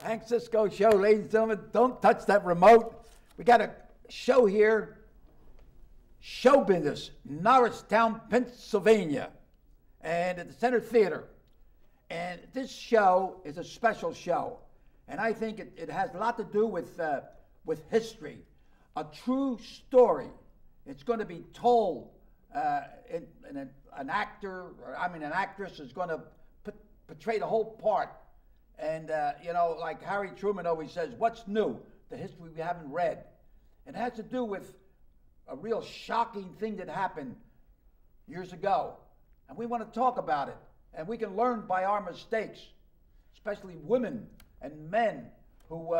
Hank Cisco Show, ladies and gentlemen. Don't touch that remote. We got a show here, show business, Norristown, Pennsylvania, and at the Center Theater. And this show is a special show, and I think it has a lot to do with history, a true story. It's going to be told, an actress is going to portray the whole part. And, like Harry Truman always says, what's new? The history we haven't read. It has to do with a real shocking thing that happened years ago. And we want to talk about it. And we can learn by our mistakes, especially women and men who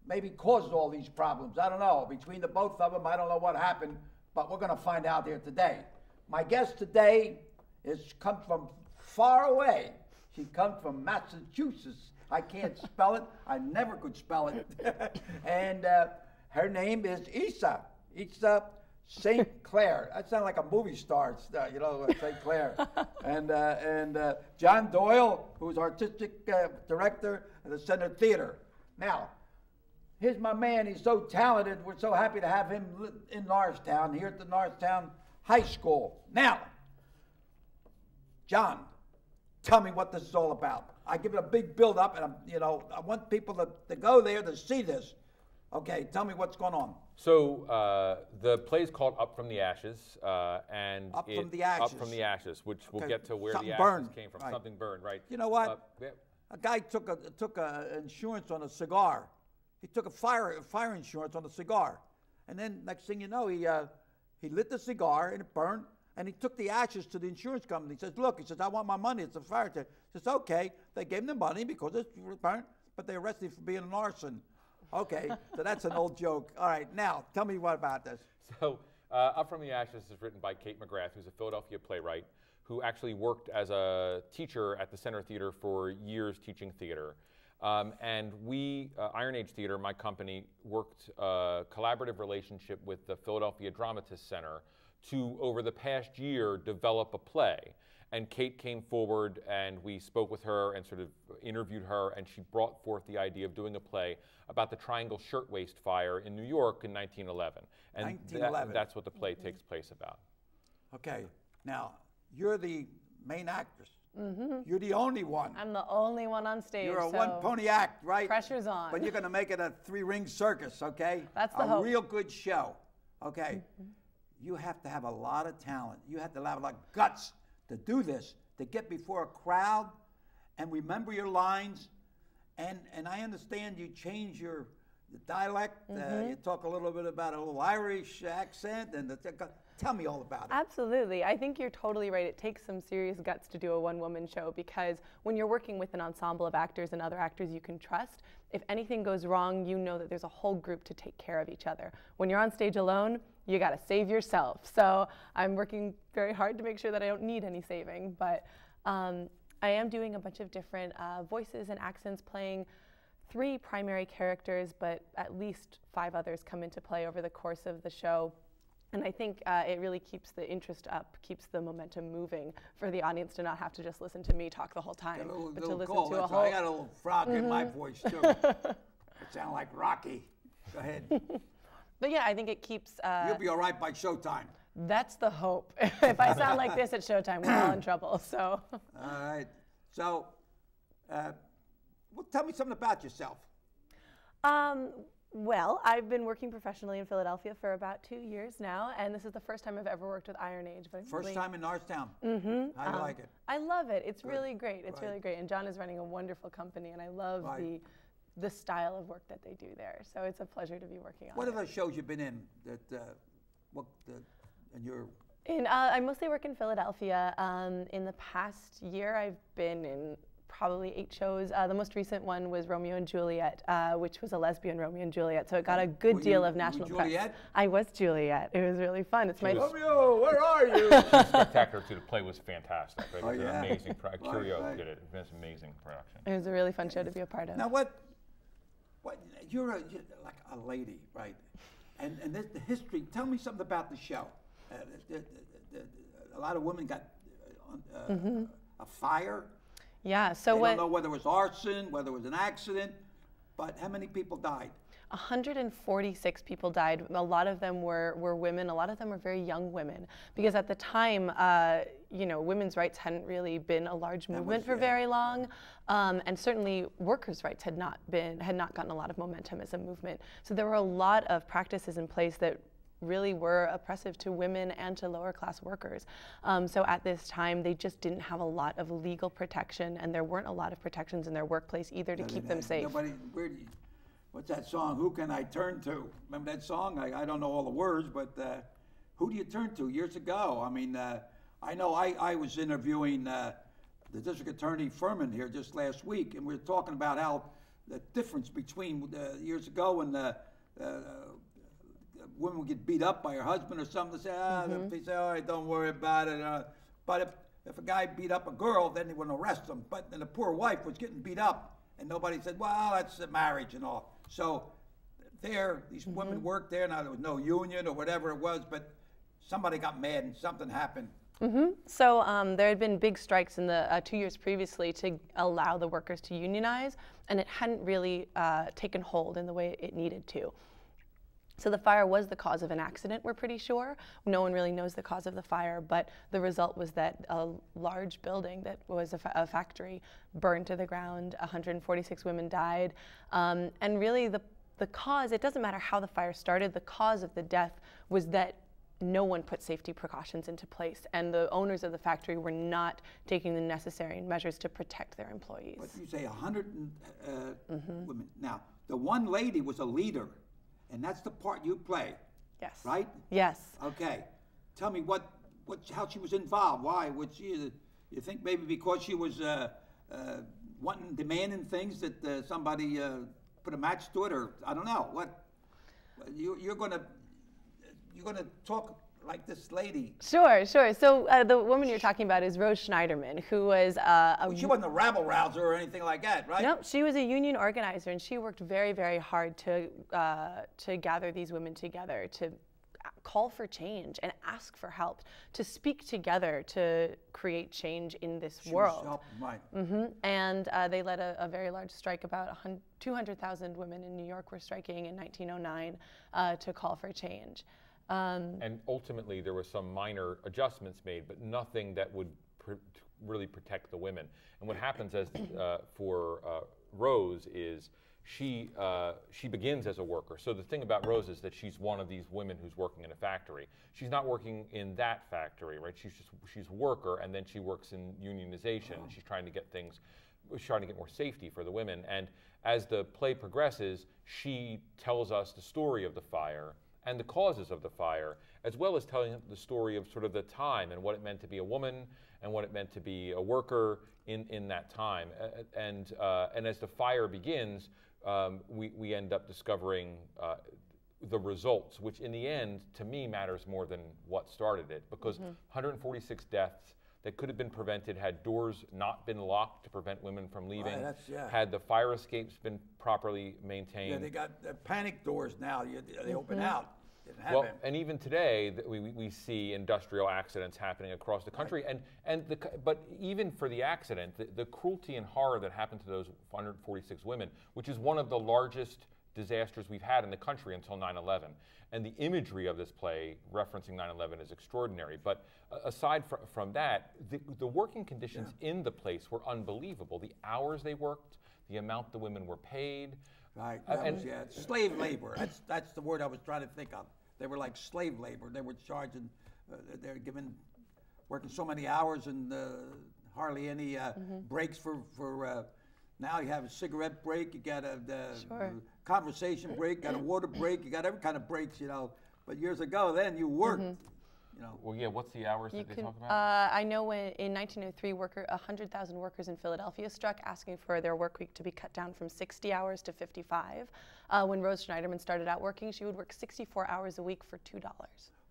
maybe caused all these problems. I don't know. Between the both of them, I don't know what happened, but we're going to find out here today. My guest today comes from far away. She comes from Massachusetts. I can't spell it. I never could spell it. And her name is Isa St. Clair. That sounds like a movie star, St. Clair. And John Doyle, who's artistic director of the Center Theater. Now, here's my man. He's so talented. We're so happy to have him in Norristown, here at the Norristown High School. Now, John, tell me what this is all about. I give it a big build-up, and I want people to go there to see this. Okay, tell me what's going on. So the play is called Up from the Ashes, and Up from the Ashes. Up from the Ashes, which we'll get to where Something the ashes burned. came from. Right. Something burned, right? You know what? Yeah. A guy took a insurance on a cigar. He took a fire insurance on a cigar, and then next thing you know, he lit the cigar and it burned. And he took the ashes to the insurance company. He says, look, he says, I want my money. It's a fire test. He says, okay. They gave him the money because it's burnt, but they arrested him for being an arson. Okay, so that's an old joke. All right, now, tell me what about this. So Up from the Ashes is written by Kate McGrath, who's a Philadelphia playwright, who actually worked as a teacher at the Center Theater for years teaching theater. And we, Iron Age Theater, my company, worked a collaborative relationship with the Philadelphia Dramatists Center to, over the past year, develop a play. And Kate came forward and we spoke with her and sort of interviewed her, and she brought forth the idea of doing a play about the Triangle Shirtwaist Fire in New York in 1911. And 1911. That's what the play takes place about. Okay, now, you're the main actress. Mm-hmm. You're the only one. I'm the only one on stage. You're a one-pony act, right? Pressure's on. But you're going to make it a three-ring circus, okay? That's the hope. A real good show, okay? Mm-hmm. You have to have a lot of talent. You have to have a lot of guts to do this, to get before a crowd and remember your lines. And I understand you change your dialect. You talk a little bit about a little Irish accent. And tell me all about it. Absolutely. I think you're totally right. It takes some serious guts to do a one-woman show, because when you're working with an ensemble of actors and other actors you can trust, if anything goes wrong, you know that there's a whole group to take care of each other. When you're on stage alone, you got to save yourself. So I'm working very hard to make sure that I don't need any saving. But I am doing a bunch of different voices and accents, playing 3 primary characters, but at least 5 others come into play over the course of the show. And I think it really keeps the interest up, keeps the momentum moving for the audience to not have to just listen to me talk the whole time, but to listen to a whole... I got a little frog in my voice, too. It sounds like Rocky. Go ahead. But yeah, I think it keeps... You'll be all right by showtime. That's the hope. If I sound like this at showtime, we're all in trouble, so... All right. So, well, tell me something about yourself. Well, I've been working professionally in Philadelphia for about 2 years now, and this is the first time I've ever worked with Iron Age. But First time in Norristown. Mm-hmm. How do you like it? I love it. It's really great. It's Right. really great. And John is running a wonderful company, and I love the style of work that they do there. So it's a pleasure to be working on What it. are those shows you've been in that, and you're... I mostly work in Philadelphia. In the past year, I've been in probably 8 shows. The most recent one was Romeo and Juliet, which was a lesbian Romeo and Juliet. So it got a good deal of national press. Juliet? I was Juliet. It was really fun. It's my Romeo, where are you? Spectacular too. The play was fantastic. It was an amazing production. Curio did it. It was an amazing production. It was a really fun show to be a part of. Now you're like a lady, right? And the history. Tell me something about the show. A lot of women got a fire. Yeah. So they don't know whether it was arson, whether it was an accident. But how many people died? 146 people died. A lot of them were women. A lot of them were very young women, because at the time, you know, women's rights hadn't really been a large movement for very long, and certainly workers' rights had not gotten a lot of momentum as a movement. So there were a lot of practices in place that really were oppressive to women and to lower class workers. So at this time, they just didn't have a lot of legal protection, and there weren't a lot of protections in their workplace either to keep them safe. What's that song, Who Can I Turn To? Remember that song? I don't know all the words, but who do you turn to? Years ago, I mean, I know I was interviewing the district attorney Furman here just last week, and we were talking about how the difference between years ago when women would get beat up by her husband or something, they say, they say, all right, don't worry about it. But if a guy beat up a girl, then they wouldn't arrest him. But then the poor wife was getting beat up, and nobody said, well, that's a marriage and all. So there, these women worked there. Now, there was no union or whatever it was, but somebody got mad and something happened. So there had been big strikes in the 2 years previously to allow the workers to unionize, and it hadn't really taken hold in the way it needed to. So the fire was the cause of an accident, we're pretty sure. No one really knows the cause of the fire, but the result was that a large building that was a factory burned to the ground. 146 women died. And really the cause, it doesn't matter how the fire started, the cause of the death was that no one put safety precautions into place, and the owners of the factory were not taking the necessary measures to protect their employees. But you say 100 women. Now, the one lady was a leader. And that's the part you play. Yes. Right? Yes. Okay. Tell me how she was involved. Why? Would she? You think maybe because she was demanding things that somebody put a match to it, or I don't know what? You're gonna talk like this lady. Sure. So the woman you're talking about is Rose Schneiderman, who was she wasn't a rabble rouser or anything like that, right? No, she was a union organizer, and she worked very, very hard to gather these women together, to call for change and ask for help, to speak together to create change in this world. And they led a very large strike. About 200,000 women in New York were striking in 1909 to call for change. And ultimately, there were some minor adjustments made, but nothing that would really protect the women. And what happens for Rose is she begins as a worker. So the thing about Rose is that she's one of these women who's working in a factory. She's not working in that factory, right? She's a worker, and then she works in unionization. And she's trying to get more safety for the women. And as the play progresses, she tells us the story of the fire and the causes of the fire, as well as telling the story of sort of the time and what it meant to be a woman and what it meant to be a worker in that time. And as the fire begins, we end up discovering the results, which in the end, to me, matters more than what started it, because 146 deaths that could have been prevented had doors not been locked to prevent women from leaving, had the fire escapes been properly maintained. Yeah, they got panic doors now. They open out. Well, and even today, we see industrial accidents happening across the country. But even for the accident, the cruelty and horror that happened to those 146 women, which is one of the largest disasters we've had in the country until 9/11. And the imagery of this play referencing 9/11 is extraordinary. But aside from that, the working conditions in the place were unbelievable. The hours they worked, the amount the women were paid. Right, slave labor. That's the word I was trying to think of. They were like slave labor. They were charging, they're working so many hours and hardly any breaks for now you have a cigarette break, you got a conversation break, you got a water break, you got every kind of breaks, But years ago, then you worked. Well, yeah, what's the hours that they talk about? I know in 1903, 100,000 workers in Philadelphia struck, asking for their work week to be cut down from 60 hours to 55. When Rose Schneiderman started out working, she would work 64 hours a week for $2.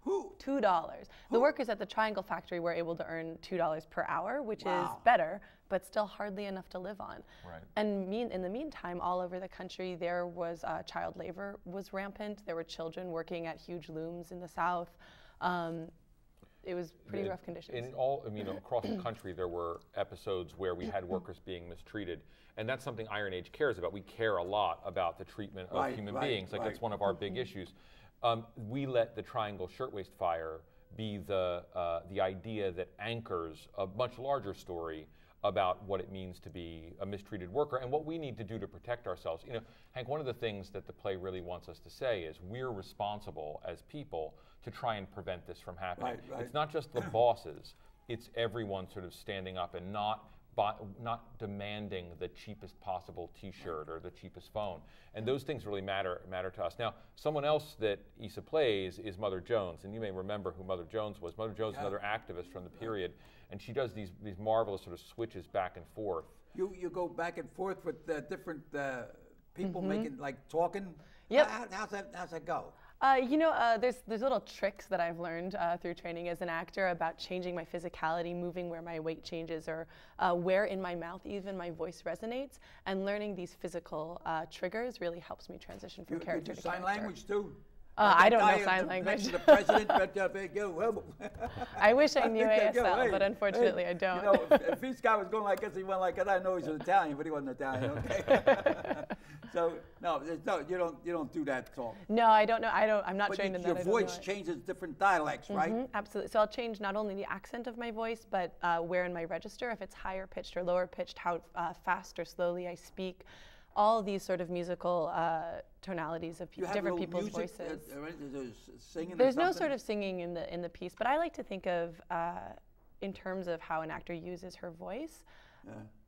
Who? $2. The workers at the Triangle factory were able to earn $2 per hour, which is better, but still hardly enough to live on. Right. And in the meantime, all over the country, there was child labor was rampant. There were children working at huge looms in the South. it was pretty rough conditions. In all, I mean, across the country, there were episodes where we had workers being mistreated, and that's something Iron Age cares about. We care a lot about the treatment of human beings. Like it's one of our big issues. We let the Triangle Shirtwaist Fire be the idea that anchors a much larger story about what it means to be a mistreated worker and what we need to do to protect ourselves. You know, Hank, one of the things that the play really wants us to say is we're responsible as people to try and prevent this from happening. It's not just the bosses, it's everyone sort of standing up and not demanding the cheapest possible T-shirt or the cheapest phone. And those things really matter to us. Now, someone else that Issa plays is Mother Jones, and you may remember who Mother Jones was. Mother Jones is another activist from the period, and she does these marvelous sort of switches back and forth. You go back and forth with different people making, like, talking? Yep. How's that go? There's little tricks that I've learned through training as an actor about changing my physicality, moving where my weight changes, or where in my mouth even my voice resonates. And learning these physical triggers really helps me transition from character to character. Sign language too? I don't know sign language. The president, I wish I knew ASL, but unfortunately I don't. You know, if this guy was going like this, he went like that. I know he's an Italian, but he wasn't Italian. Okay. So no, you don't do that talk. No, I don't know. I'm not trained in that. Your voice changes different dialects, right? Absolutely. So I'll change not only the accent of my voice, but where in my register, if it's higher pitched or lower pitched, how fast or slowly I speak. All these sort of musical tonalities of different people's voices. There's no sort of singing in the piece, but I like to think of in terms of how an actor uses her voice.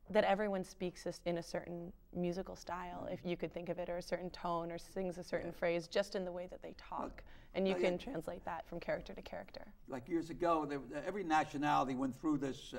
That everyone speaks in a certain musical style, if you could think of it, or a certain tone, or sings a certain phrase, just in the way that they talk. And you can translate that from character to character. Like years ago, every nationality went through this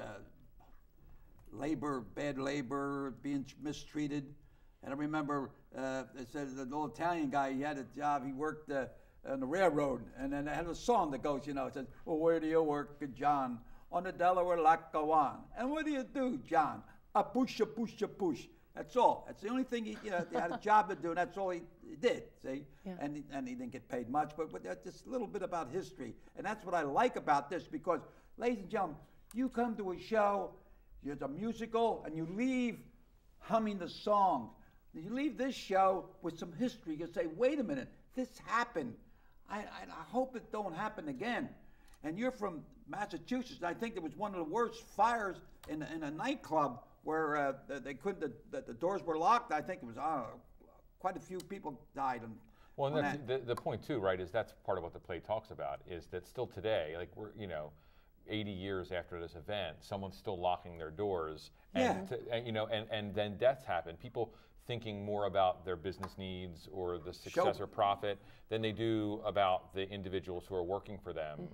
bad labor, being mistreated. And I remember they said the old Italian guy, he had a job, he worked on the railroad, and then they had a song that goes, it says, well, where do you work, John? On the Delaware Lackawanna. And what do you do, John? A push, a push, a push. That's all. That's the only thing he had a job to do, and that's all he did, see? Yeah. And he didn't get paid much, but that's just a little bit about history. And that's what I like about this, because, ladies and gentlemen, you come to a show, it's a musical, and you leave humming the songs. You leave this show with some history. You say, wait a minute, this happened. I hope it don't happen again. And you're from Massachusetts. I think there was one of the worst fires in a nightclub where they couldn't. The doors were locked. I think it was quite a few people died. Well, and that's the point too, right? Is that's part of what the play talks about. Is that still today, like we're 80 years after this event, someone's still locking their doors, and then deaths happen. People thinking more about their business needs or the success or profit than they do about the individuals who are working for them.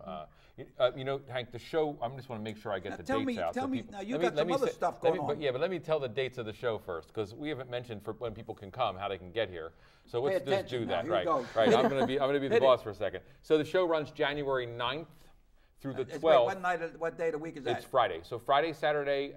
Hank, the show, I just want to make sure I get the dates out. Tell me, now you got some other stuff going on. But let me tell the dates of the show first, because we haven't mentioned for when people can come, how they can get here. So let's just do that, right? Right, I'm going to be the boss for a second. So the show runs January 9th through the 12th. What day of the week is that? It's Friday. So Friday, Saturday,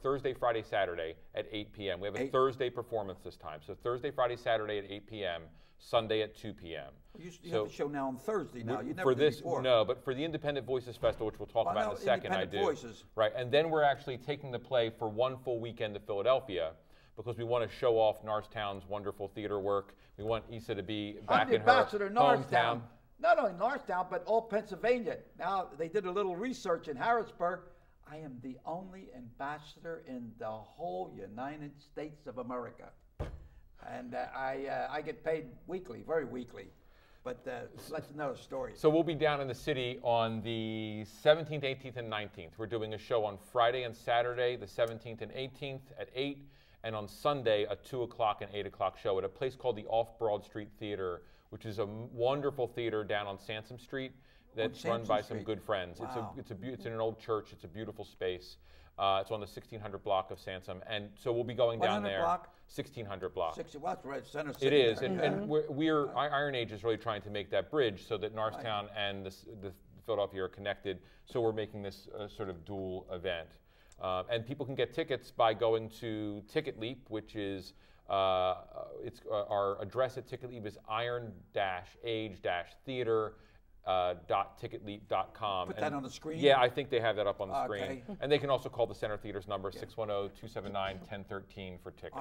Thursday, Friday, Saturday at 8 p.m. We have a Thursday performance this time. So Thursday, Friday, Saturday at 8 p.m., Sunday at 2 p.m. You have a show now on Thursday now. You never did before. No, but for the Independent Voices Festival, which we'll talk about in a second, I do. Voices. Right, and then we're actually taking the play for one full weekend to Philadelphia, because we want to show off Norristown's wonderful theater work. We want Issa to be back in her hometown. Not only Norristown, but all Pennsylvania. Now, they did a little research in Harrisburg. I am the only ambassador in the whole United States of America. And I get paid weekly, very weekly. But that's another story. So we'll be down in the city on the 17th, 18th, and 19th. We're doing a show on Friday and Saturday, the 17th and 18th at 8, and on Sunday, a 2 o'clock and 8 o'clock show at a place called the Off Broad Street Theater, which is a wonderful theater down on Sansom Street that's run by some good friends. Wow. It's in an old church. It's a beautiful space. It's on the 1600 block of Sansom, and so we'll be going down there. Block? 1600 block. Well, that's right, center city. It is, and Iron Age is really trying to make that bridge so that Norristown and the Philadelphia are connected. So we're making this sort of dual event, and people can get tickets by going to Ticket Leap, which is our address at Ticket Leap is Iron-Age-Theater. .ticketleap.com. Put that on the screen? Yeah, I think they have that up on the Okay. screen. And they can also call the Center Theater's number, 610-279-1013 for tickets.